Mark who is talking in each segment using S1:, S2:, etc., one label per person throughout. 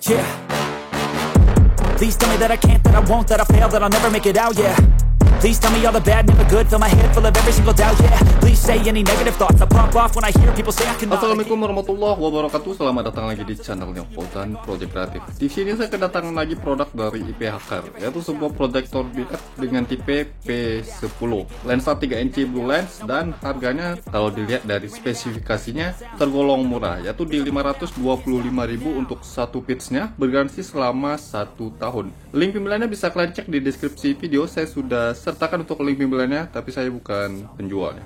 S1: Yeah. Please tell me that I can't, that I won't, that I fail, that I'll never make it out, yeah. Please tell me all the bad, never good, fill my head full of every single doubt, yeah. Please say any negative thoughts, I pop off when I hear people say I cannot.
S2: Assalamualaikum warahmatullahi wabarakatuh. Selamat datang lagi di channelnya Fauzan Project Kreatif. Di sini saya kedatangan lagi produk dari IP Hacker, yaitu sebuah proyektor biled dengan tipe P10, lensa 3 inci blue lens, dan harganya kalau dilihat dari spesifikasinya tergolong murah, yaitu di 525.000 untuk satu piece-nya, bergaransi selama 1 tahun. Link pembeliannya bisa kalian cek di deskripsi video. Saya sudah sertakan untuk link pembeliannya, tapi saya bukan penjualnya.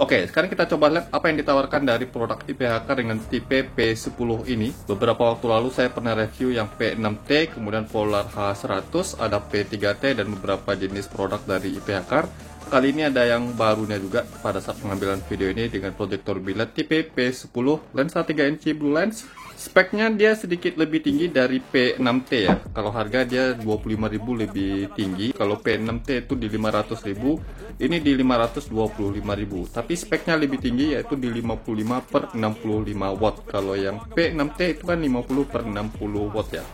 S2: Oke, sekarang kita coba lihat apa yang ditawarkan dari produk IP Hacker dengan tipe P10 ini. Beberapa waktu lalu saya pernah review yang P6T, kemudian Polar H100, ada P3T, dan beberapa jenis produk dari IP Hacker. Kali ini ada yang barunya juga pada saat pengambilan video ini dengan proyektor biled tipe P10, lensa 3 inci blue lens. Speknya dia sedikit lebih tinggi dari P6T ya. Kalau harga dia 25.000 lebih tinggi. Kalau P6T itu di 500.000, ini di 525.000. Tapi speknya lebih tinggi, yaitu di 55/65 watt. Kalau yang P6T itu kan 50/60 watt ya.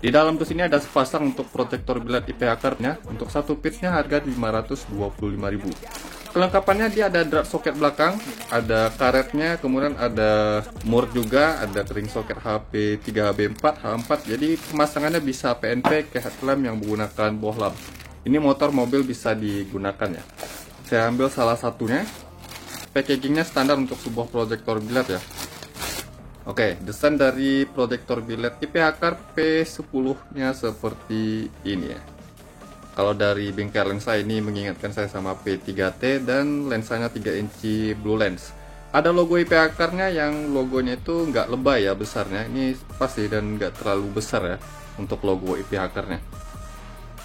S2: Di dalam dus ini ada sepasang untuk proyektor biled IP Hackernya. Untuk satu piece-nya harga 525.000. Kelengkapannya dia ada drat soket belakang, ada karetnya, kemudian ada mur juga, ada ring soket HP 3HB4, H4. Jadi pemasangannya bisa PNP ke headlamp yang menggunakan bohlam. Ini motor mobil bisa digunakan ya. Saya ambil salah satunya. Packagingnya standar untuk sebuah proyektor biled ya. Oke, desain dari proyektor biled IP Hacker P10-nya seperti ini ya. Kalau dari bingkai lensa ini mengingatkan saya sama P3T, dan lensanya 3 inci blue lens. Ada logo IP Hackernya yang logonya itu nggak lebay ya besarnya. Ini pasti dan nggak terlalu besar ya untuk logo IP Hackernya.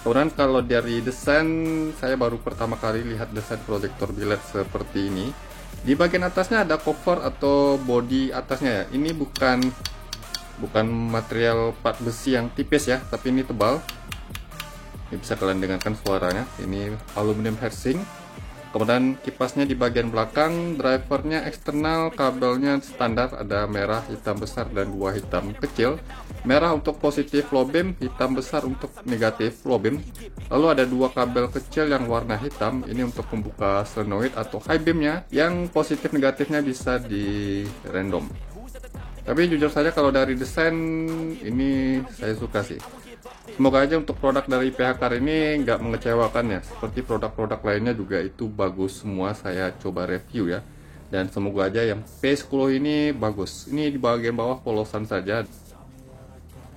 S2: Kemudian kalau dari desain, saya baru pertama kali lihat desain proyektor biled seperti ini. Di bagian atasnya ada cover atau body atasnya ya. Ini bukan material part besi yang tipis ya, tapi ini tebal. Ini bisa kalian dengarkan suaranya. Ini aluminium heatsink. Kemudian kipasnya di bagian belakang, drivernya eksternal, kabelnya standar, ada merah, hitam besar, dan 2 hitam kecil. Merah untuk positif low beam, hitam besar untuk negatif low beam. Lalu ada 2 kabel kecil yang warna hitam, ini untuk membuka solenoid atau high beamnya, yang positif negatifnya bisa di random. Tapi jujur saja kalau dari desain ini saya suka sih. Semoga aja untuk produk dari IP Hacker ini nggak mengecewakan ya. Seperti produk-produk lainnya juga itu bagus semua, saya coba review ya. Dan semoga aja yang P10 ini bagus. Ini di bagian bawah polosan saja.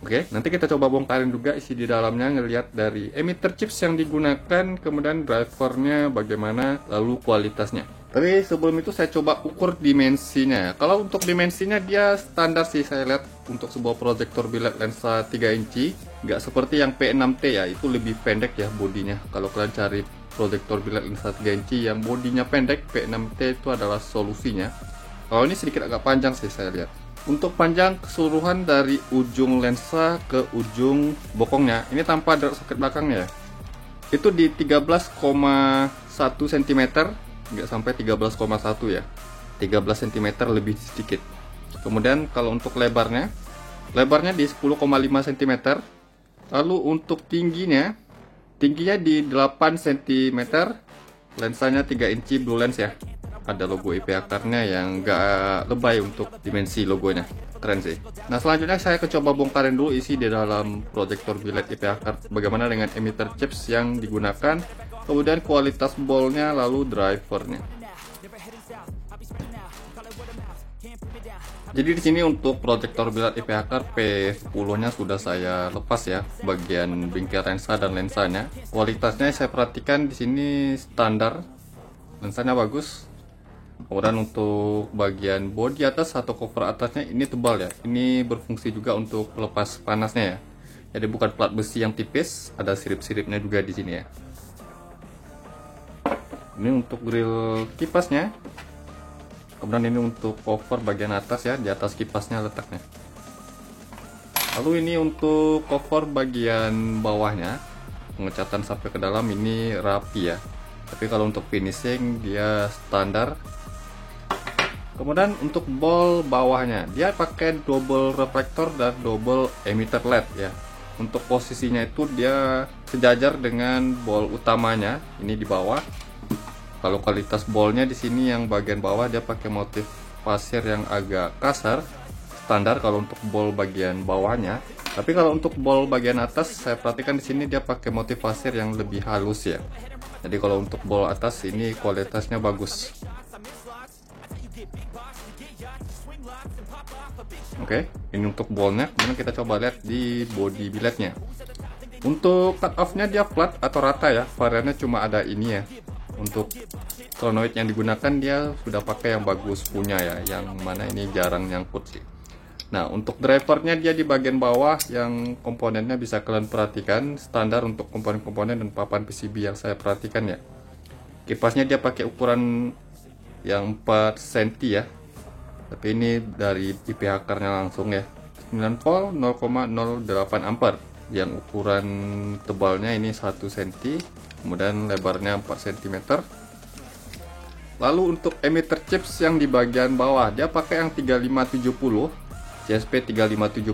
S2: Oke, nanti kita coba bongkarin juga isi di dalamnya, ngelihat dari emitter chips yang digunakan, kemudian drivernya bagaimana, lalu kualitasnya. Tapi sebelum itu saya coba ukur dimensinya ya. Kalau untuk dimensinya dia standar sih saya lihat untuk sebuah proyektor biled lensa 3 inci. Nggak seperti yang P6T ya, itu lebih pendek ya bodinya. Kalau kalian cari proyektor biled lensa 3 inci yang bodinya pendek, P6T itu adalah solusinya. Kalau ini sedikit agak panjang sih saya lihat. Untuk panjang keseluruhan dari ujung lensa ke ujung bokongnya, ini tanpa drat soket belakangnya ya, itu di 13,1 cm, nggak sampai 13,1 ya, 13 cm lebih sedikit. Kemudian kalau untuk lebarnya di 10,5 cm. Lalu untuk tingginya di 8 cm. Lensanya 3 inci blue lens ya. Ada logo IP Hackernya yang nggak lebay untuk dimensi logonya. Keren sih. Nah, selanjutnya saya coba bongkarin dulu isi di dalam proyektor biled IP Hacker. Bagaimana dengan emitter chips yang digunakan, kemudian kualitas bolnya, lalu drivernya. Jadi di sini untuk proyektor biled IP Hacker P10-nya sudah saya lepas ya, bagian bingkai lensa dan lensanya. Kualitasnya saya perhatikan di sini standar, lensanya bagus. Kemudian untuk bagian bodi atas atau cover atasnya ini tebal ya. Ini berfungsi juga untuk pelepas panasnya ya. Jadi bukan plat besi yang tipis, ada sirip-siripnya juga di sini ya. Ini untuk grill kipasnya. Kemudian ini untuk cover bagian atas ya, di atas kipasnya letaknya. Lalu ini untuk cover bagian bawahnya, pengecatan sampai ke dalam ini rapi ya. Tapi kalau untuk finishing dia standar. Kemudian untuk ball bawahnya, dia pakai double reflektor dan double emitter LED ya. Untuk posisinya itu dia sejajar dengan ball utamanya, ini di bawah. Kalau kualitas ballnya di sini yang bagian bawah dia pakai motif pasir yang agak kasar, standar kalau untuk ball bagian bawahnya. Tapi kalau untuk ball bagian atas, saya perhatikan di sini dia pakai motif pasir yang lebih halus ya. Jadi kalau untuk ball atas ini kualitasnya bagus. Oke, ini untuk ballnya. Kemudian kita coba lihat di body billetnya. Untuk cut off-nya dia flat atau rata ya. Variannya cuma ada ini ya. Untuk solenoid yang digunakan dia sudah pakai yang bagus punya ya. Yang mana ini jarang nyangkut sih. Nah, untuk drivernya dia di bagian bawah yang komponennya bisa kalian perhatikan, standar untuk komponen-komponen dan papan PCB yang saya perhatikan ya. Kipasnya dia pakai ukuran yang 4 cm ya. Tapi ini dari IPH nya langsung ya. 9 volt 0,08 ampere. Yang ukuran tebalnya ini 1 cm, kemudian lebarnya 4 cm. Lalu untuk emitter chips yang di bagian bawah dia pakai yang 3570 CSP 3570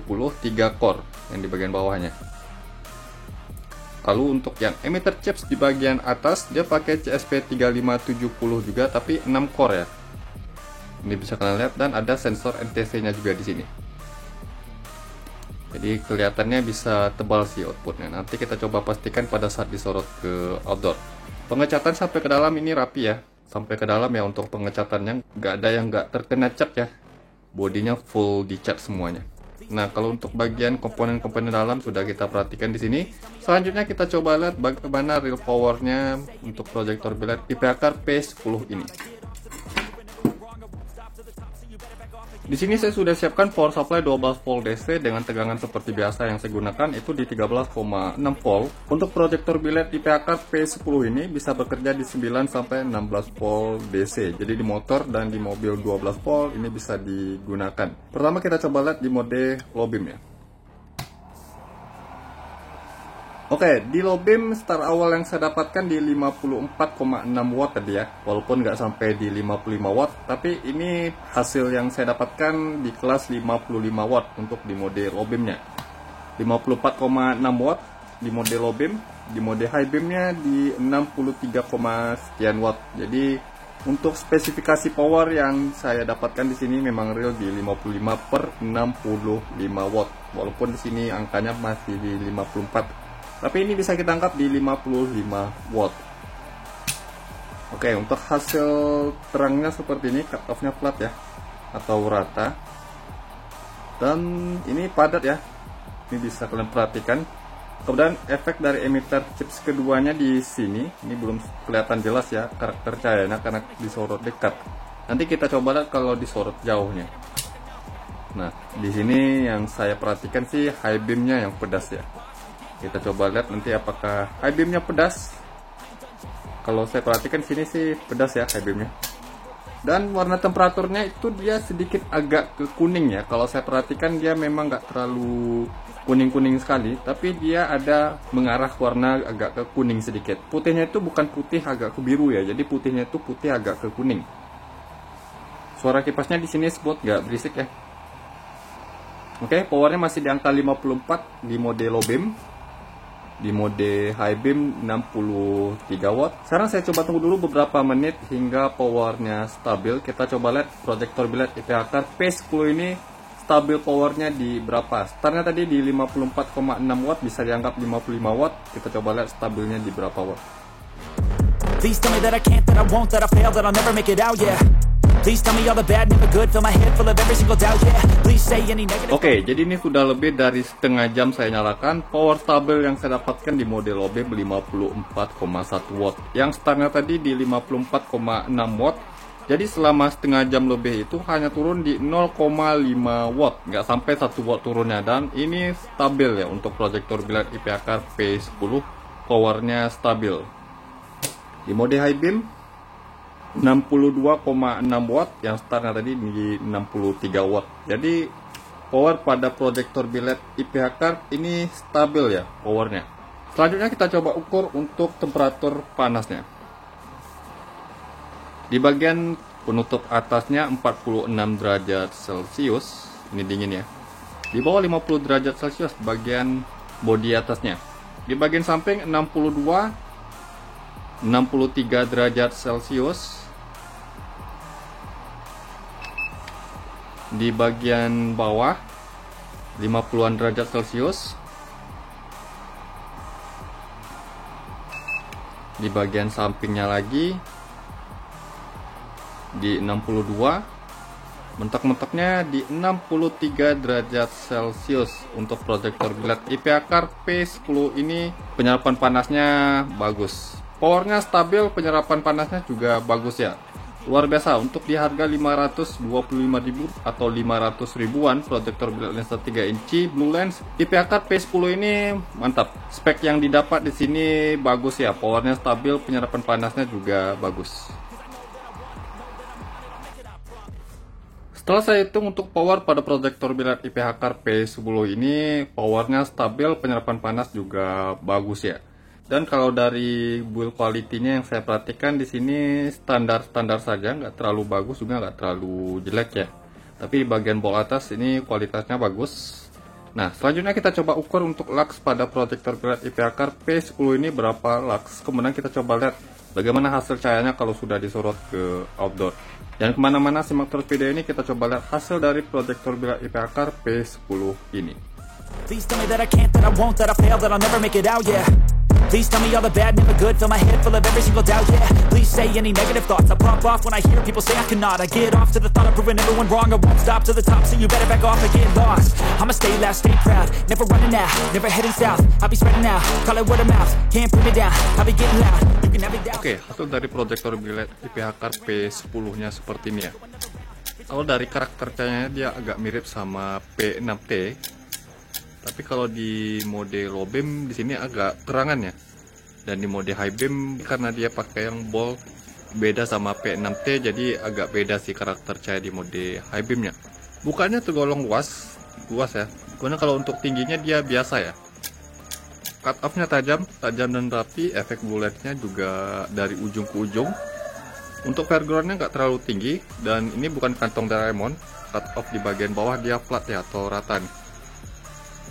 S2: 3 core yang di bagian bawahnya. Lalu untuk yang emitter chips di bagian atas dia pakai CSP 3570 juga tapi 6 core ya. Ini bisa kalian lihat dan ada sensor NTC-nya juga di sini. Jadi kelihatannya bisa tebal sih outputnya. Nanti kita coba pastikan pada saat disorot ke outdoor. Pengecatan sampai ke dalam ini rapi ya. Sampai ke dalam ya untuk pengecatannya nggak ada yang nggak terkena cat ya. Bodinya full dicat semuanya. Nah, kalau untuk bagian komponen-komponen dalam sudah kita perhatikan di sini. Selanjutnya kita coba lihat bagaimana real powernya untuk proyektor billet IPH P10 ini. Di sini saya sudah siapkan power supply 12 volt DC dengan tegangan seperti biasa yang saya gunakan itu di 13,6 volt. Untuk proyektor billet IPH P10 ini bisa bekerja di 9 sampai 16 volt DC. Jadi di motor dan di mobil 12 volt ini bisa digunakan. Pertama kita coba lihat di mode low beam ya. Oke, di low beam start awal yang saya dapatkan di 54,6 watt tadi ya. Walaupun nggak sampai di 55 watt, tapi ini hasil yang saya dapatkan di kelas 55 watt untuk di mode low beamnya. 54,6 watt di mode low beam, di mode high beamnya di 63, sekian watt. Jadi untuk spesifikasi power yang saya dapatkan di sini memang real di 55 per 65 watt. Walaupun di sini angkanya masih di 54. Tapi ini bisa kita angkat di 55 watt. Oke, untuk hasil terangnya seperti ini, cut off-nya flat ya, atau rata. Dan ini padat ya. Ini bisa kalian perhatikan. Kemudian efek dari emitter chips keduanya di sini, ini belum kelihatan jelas ya karakter cahayanya karena disorot dekat. Nanti kita coba lihat kalau disorot jauhnya. Nah, di sini yang saya perhatikan sih high beam-nya yang pedas ya. Kita coba lihat nanti apakah high beamnya pedas. Kalau saya perhatikan sini sih pedas ya high beamnya. Dan warna temperaturnya itu dia sedikit agak ke kuning ya. Kalau saya perhatikan dia memang nggak terlalu kuning-kuning sekali, tapi dia ada mengarah warna agak ke kuning sedikit. Putihnya itu bukan putih agak ke biru ya. Jadi putihnya itu putih agak ke kuning. Suara kipasnya di sini spot nggak berisik ya. Oke, powernya masih di angka 54 di mode low beam. Di mode high beam 63 watt. Sekarang saya coba tunggu dulu beberapa menit hingga powernya stabil. Kita coba lihat proyektor billet IPH P10 ini stabil powernya di berapa. Startnya tadi di 54,6 watt, bisa dianggap 55 watt. Kita coba lihat stabilnya di berapa watt.
S1: Please tell me that I can't, that I won't, that I fail, that I'll never make it out, yeah. Please tell me all the bad, never good, fill my head full of every single doubt, yeah. Please say any negative.
S2: Oke, jadi ini sudah lebih dari setengah jam saya nyalakan. Power stabil yang saya dapatkan di mode low beam 54,1 watt. Yang startnya tadi di 54,6 watt. Jadi selama setengah jam lebih itu hanya turun di 0,5 watt, nggak sampai 1 watt turunnya. Dan ini stabil ya untuk proyektor billet IPH P10, powernya stabil. Di mode high beam 62,6 watt, yang startnya tadi di 63 watt. Jadi power pada proyektor billet IPH ini stabil ya powernya. Selanjutnya kita coba ukur untuk temperatur panasnya. Di bagian penutup atasnya 46 derajat Celcius, ini dingin ya. Di bawah 50 derajat Celcius bagian bodi atasnya. Di bagian samping 62, 63 derajat Celcius. Di bagian bawah 50-an derajat Celcius. Di bagian sampingnya lagi di 62, mentok-mentoknya di 63 derajat Celcius. Untuk proyektor biled IPA Car P10 ini penyerapan panasnya bagus, powernya stabil, penyerapan panasnya juga bagus ya. Luar biasa untuk di harga 525.000 atau 500 ribuan proyektor biled lensa 3 inci Blue Lens IPA Car P10 ini mantap. Spek yang didapat di sini bagus ya, powernya stabil, penyerapan panasnya juga bagus. Setelah saya hitung untuk power pada proyektor biled IPA Car P10 ini, powernya stabil, penyerapan panas juga bagus ya. Dan kalau dari build quality-nya yang saya perhatikan di sini standar-standar saja, nggak terlalu bagus juga nggak terlalu jelek ya. Tapi di bagian bol atas ini kualitasnya bagus. Nah, selanjutnya kita coba ukur untuk lux pada proyektor biled IPA Car P10 ini berapa lux. Kemudian kita coba lihat bagaimana hasil cahayanya kalau sudah disorot ke outdoor. Jangan kemana-mana, simak terus video ini, kita coba lihat hasil dari proyektor biled IPA Car P10 ini.
S1: Please tell me that I can't, that I won't, that I fail, that I'll never make it out, yeah. Please tell me all the bad, never good, fill my head full of every single doubt, yeah. Please say any negative thoughts, I pop off when I hear people say I cannot. I get off to the thought of proving everyone wrong, I won't stop to the top, so you better back off and get lost. I'ma stay loud, stay proud, never running out, never heading south. I'll be spreading out, call it word of mouth, can't put me down, I'll be getting loud, you can have it down.
S2: Oke, hasil dari proyektor biled IPA Car P10 nya seperti ini ya. Kalau dari karakter cahayanya dia agak mirip sama P6T, tapi kalau di mode low beam di sini agak terangan ya. Dan di mode high beam karena dia pakai yang bold beda sama P6T, jadi agak beda sih karakter cahaya di mode high beamnya. Bukannya tergolong luas ya. Karena kalau untuk tingginya dia biasa ya. Cut off-nya tajam dan rapi, efek bulatnya juga dari ujung ke ujung. Untuk foreground-nya nggak terlalu tinggi, dan ini bukan kantong Doraemon. Cut off di bagian bawah dia flat ya, atau rata nih.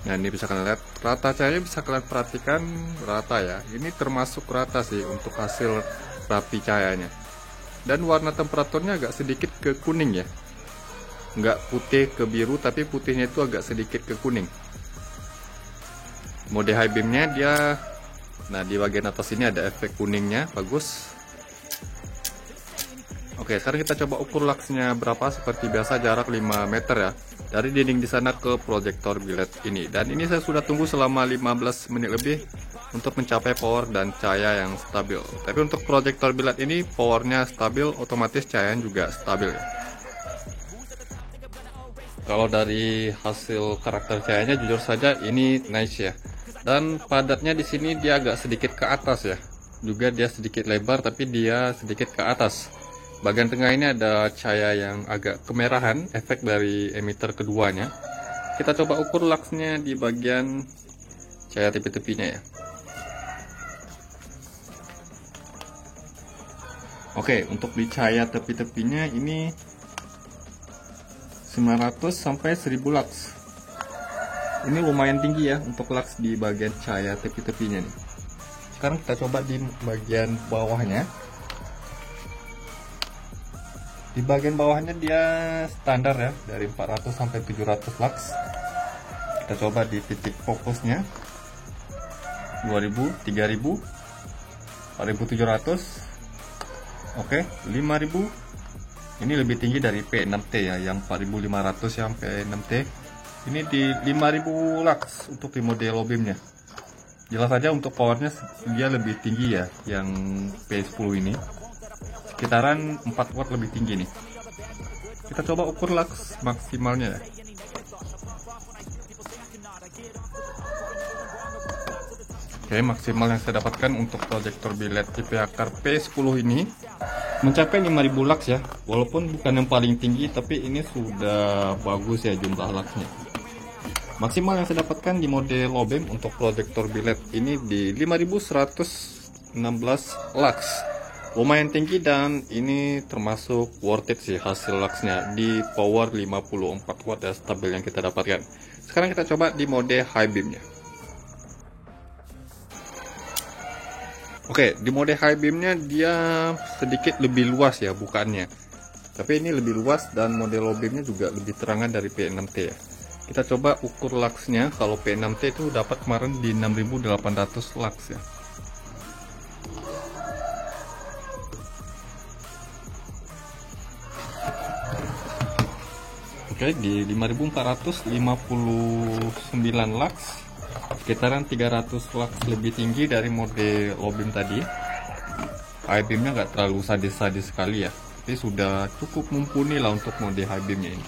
S2: Nah, ini bisa kalian lihat rata cahaya, bisa kalian perhatikan rata ya. Ini termasuk rata sih untuk hasil rapi cahayanya. Dan warna temperaturnya agak sedikit ke kuning ya. Nggak putih ke biru, tapi putihnya itu agak sedikit ke kuning. Mode high beamnya dia, nah di bagian atas ini ada efek kuningnya, bagus. Oke, sekarang kita coba ukur luxnya berapa. Seperti biasa jarak 5 meter ya, dari dinding di sana ke proyektor biled ini. Dan ini saya sudah tunggu selama 15 menit lebih untuk mencapai power dan cahaya yang stabil. Tapi untuk proyektor biled ini powernya stabil, otomatis cahayanya juga stabil ya. Kalau dari hasil karakter cahayanya jujur saja ini nice ya. Dan padatnya di sini dia agak sedikit ke atas ya. Juga dia sedikit lebar tapi dia sedikit ke atas. Bagian tengah ini ada cahaya yang agak kemerahan, efek dari emitter keduanya. Kita coba ukur luxnya di bagian cahaya tepi-tepinya ya. Oke, untuk di cahaya tepi-tepinya ini 900 sampai 1000 lux. Ini lumayan tinggi ya untuk lux di bagian cahaya tepi-tepinya nih. Sekarang kita coba di bagian bawahnya. Di bagian bawahnya dia standar ya, dari 400 sampai 700 lux. Kita coba di titik fokusnya 2000, 3000, 4700. Oke, 5000. Ini lebih tinggi dari P6T ya, yang 4500 sampai P6T. Ini di 5000 lux untuk di mode low beamnya. Jelas saja untuk powernya dia lebih tinggi ya, yang P10 ini. Sekitaran 4 watt lebih tinggi nih. Kita coba ukur lux maksimalnya ya. Oke, maksimal yang saya dapatkan untuk proyektor biled IPA Car P10 ini mencapai 5000 lux ya. Walaupun bukan yang paling tinggi, tapi ini sudah bagus ya jumlah luxnya. Maksimal yang saya dapatkan di mode low beam untuk proyektor biled ini di 5116 lux. lumayan tinggi, dan ini termasuk worth it sih hasil luxnya di power 54 watt ya, stabil yang kita dapatkan. Sekarang kita coba di mode high beamnya. Oke, di mode high beamnya dia sedikit lebih luas ya bukaannya, tapi ini lebih luas, dan mode low beamnya juga lebih terangan dari P6T ya. Kita coba ukur luxnya. Kalau P6T itu dapat kemarin di 6800 lux ya. Oke, di 5459 lux, sekitaran 300 lux lebih tinggi dari mode low beam tadi. High beamnya nggak terlalu sadis-sadis sekali ya, tapi sudah cukup mumpuni lah untuk mode high beamnya ini.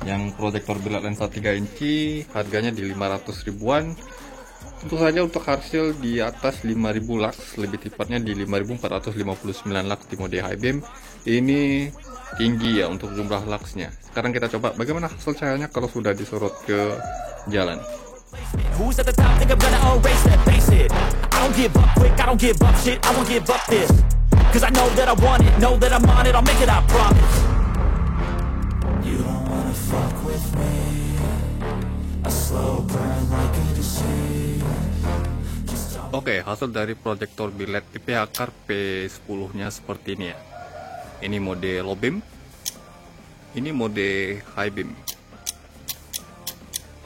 S2: Yang proyektor biled lensa 3 inci harganya di 500 ribuan. Tentu saja untuk hasil di atas 5000 lux, lebih tepatnya di 5459 lux di mode high beam. Ini tinggi ya untuk jumlah luxnya. Sekarang kita coba bagaimana hasil cahayanya kalau sudah disorot ke jalan.
S1: Who's at the top, think I'm gonna erase that, face it. I don't give up quick, I don't give up shit, I won't give up this. Cause I know that I want it, know that I'm on it, I'll make it, I promise. You don't wanna fuck with me. A slow burn like a disease.
S2: Oke, hasil dari proyektor biled IPH Car P10 nya seperti ini ya. Ini mode low beam, ini mode high beam.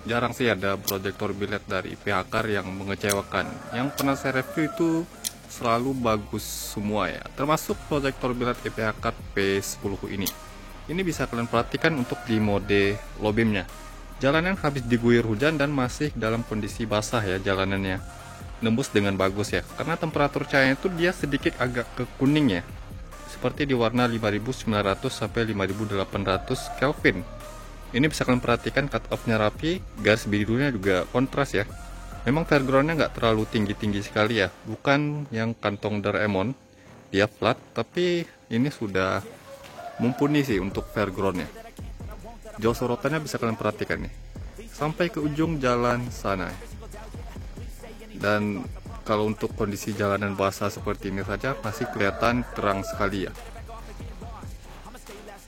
S2: Jarang sih ada proyektor biled dari IPH Car yang mengecewakan. Yang pernah saya review itu selalu bagus semua ya, termasuk proyektor biled IPH Car P10 ini. Ini bisa kalian perhatikan untuk di mode low beamnya. Jalanan habis diguyur hujan dan masih dalam kondisi basah ya jalanannya. Nembus dengan bagus ya, karena temperatur cahaya itu dia sedikit agak ke kuning ya. Seperti di warna 5900 sampai 5800 Kelvin. Ini bisa kalian perhatikan cut off-nya rapi, garis birunya juga kontras ya. Memang foreground-nya nggak terlalu tinggi-tinggi sekali ya, bukan yang kantong Doraemon, dia flat, tapi ini sudah mumpuni sih untuk foreground-nya. Jauh sorotannya bisa kalian perhatikan nih, sampai ke ujung jalan sana. Dan kalau untuk kondisi jalanan basah seperti ini saja masih kelihatan terang sekali ya.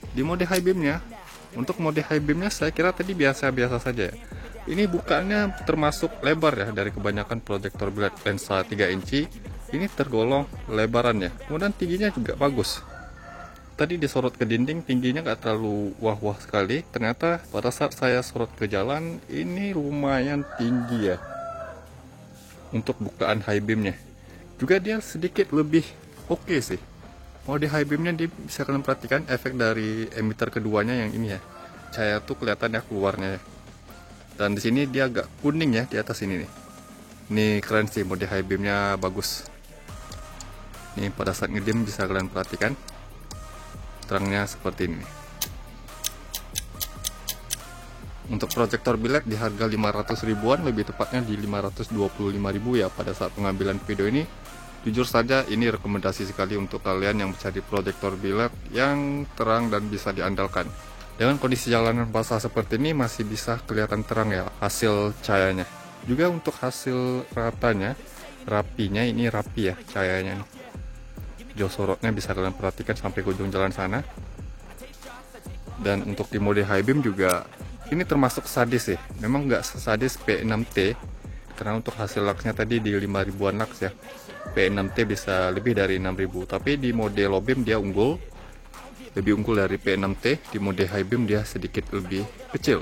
S2: Di mode high beamnya, untuk mode high beamnya saya kira tadi biasa-biasa saja ya. Ini bukannya termasuk lebar ya dari kebanyakan proyektor biled lensa 3 inci. Ini tergolong lebarannya, kemudian tingginya juga bagus. Tadi disorot ke dinding, tingginya nggak terlalu wah-wah sekali. Ternyata pada saat saya sorot ke jalan, ini lumayan tinggi ya untuk bukaan high beamnya. Juga dia sedikit lebih oke sih. Mode high beamnya bisa kalian perhatikan efek dari emitter keduanya yang ini ya. Cahaya tuh kelihatan ya keluarnya ya. Dan di sini dia agak kuning ya di atas ini nih. Ini keren sih, mode high beamnya bagus. Nih pada saat ngedim bisa kalian perhatikan terangnya seperti ini. Untuk proyektor biled di harga 500 ribuan, lebih tepatnya di 525.000 ya pada saat pengambilan video ini. Jujur saja ini rekomendasi sekali untuk kalian yang mencari proyektor biled yang terang dan bisa diandalkan. Dengan kondisi jalanan basah seperti ini masih bisa kelihatan terang ya hasil cahayanya. Juga untuk hasil rapinya ini rapi ya cahayanya nih. Jauh sorotnya bisa kalian perhatikan sampai ke ujung jalan sana. Dan untuk di mode high beam juga ini termasuk sadis sih. Memang nggak sesadis P6T, karena untuk hasil luxnya tadi di 5000-an lux ya. P6T bisa lebih dari 6000, tapi di mode low beam dia unggul, lebih unggul dari P6T. Di mode high beam dia sedikit lebih kecil,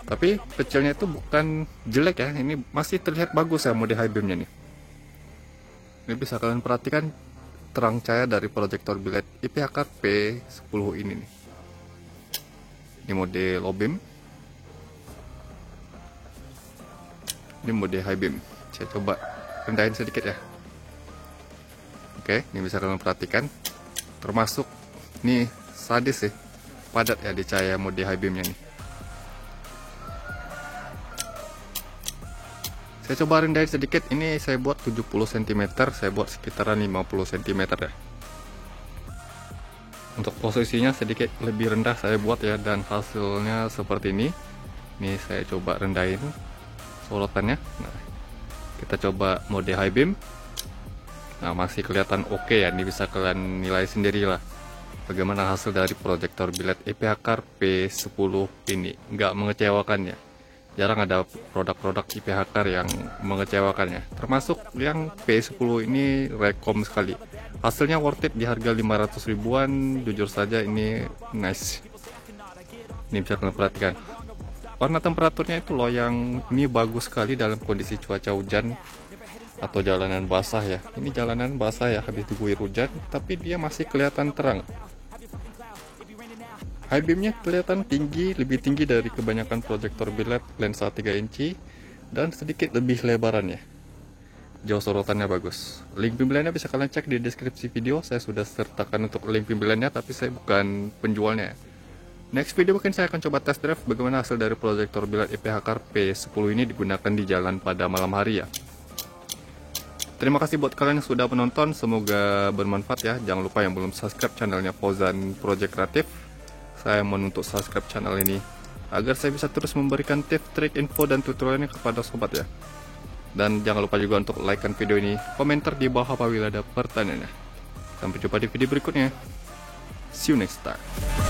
S2: tapi kecilnya itu bukan jelek ya, ini masih terlihat bagus ya mode high beamnya nih. Ini bisa kalian perhatikan terang cahaya dari proyektor biled IPH Car P10 ini nih. Ini mode low beam, ini mode high beam. Saya coba rendahin sedikit ya. Oke, ini bisa kalian perhatikan, termasuk nih sadis sih, padat ya di cahaya mode high beamnya nih. Saya coba rendahin sedikit, ini saya buat 70 cm, saya buat sekitaran 50 cm ya. Untuk posisinya sedikit lebih rendah saya buat ya, dan hasilnya seperti ini. Ini saya coba rendahin sorotannya. Nah, kita coba mode high beam. Nah, masih kelihatan oke ya, ini bisa kalian nilai sendiri lah bagaimana hasil dari proyektor biled IPH Car P10 ini. Nggak mengecewakan ya, jarang ada produk-produk IPH Car yang mengecewakannya, termasuk yang P10 ini rekom sekali. Hasilnya worth it di harga 500 ribuan, jujur saja ini nice. Ini bisa kalian perhatikan warna temperaturnya itu loh, yang ini bagus sekali dalam kondisi cuaca hujan atau jalanan basah ya. Ini jalanan basah ya, habis diguyur hujan, tapi dia masih kelihatan terang. High beamnya kelihatan tinggi, lebih tinggi dari kebanyakan proyektor biled lensa 3 inci dan sedikit lebih lebaran ya. Jauh sorotannya bagus. Link pembeliannya bisa kalian cek di deskripsi video. Saya sudah sertakan untuk link pembeliannya, tapi saya bukan penjualnya. Next video mungkin saya akan coba test drive bagaimana hasil dari proyektor biled IPH Car P10 ini digunakan di jalan pada malam hari ya. Terima kasih buat kalian yang sudah menonton, semoga bermanfaat ya. Jangan lupa yang belum subscribe channelnya Fauzan Project Kreatif, saya mohon untuk subscribe channel ini agar saya bisa terus memberikan tips, trik, info, dan tutorialnya kepada sobat ya. Dan jangan lupa juga untuk like video ini, komentar di bawah apabila ada pertanyaannya. Sampai jumpa di video berikutnya. See you next time.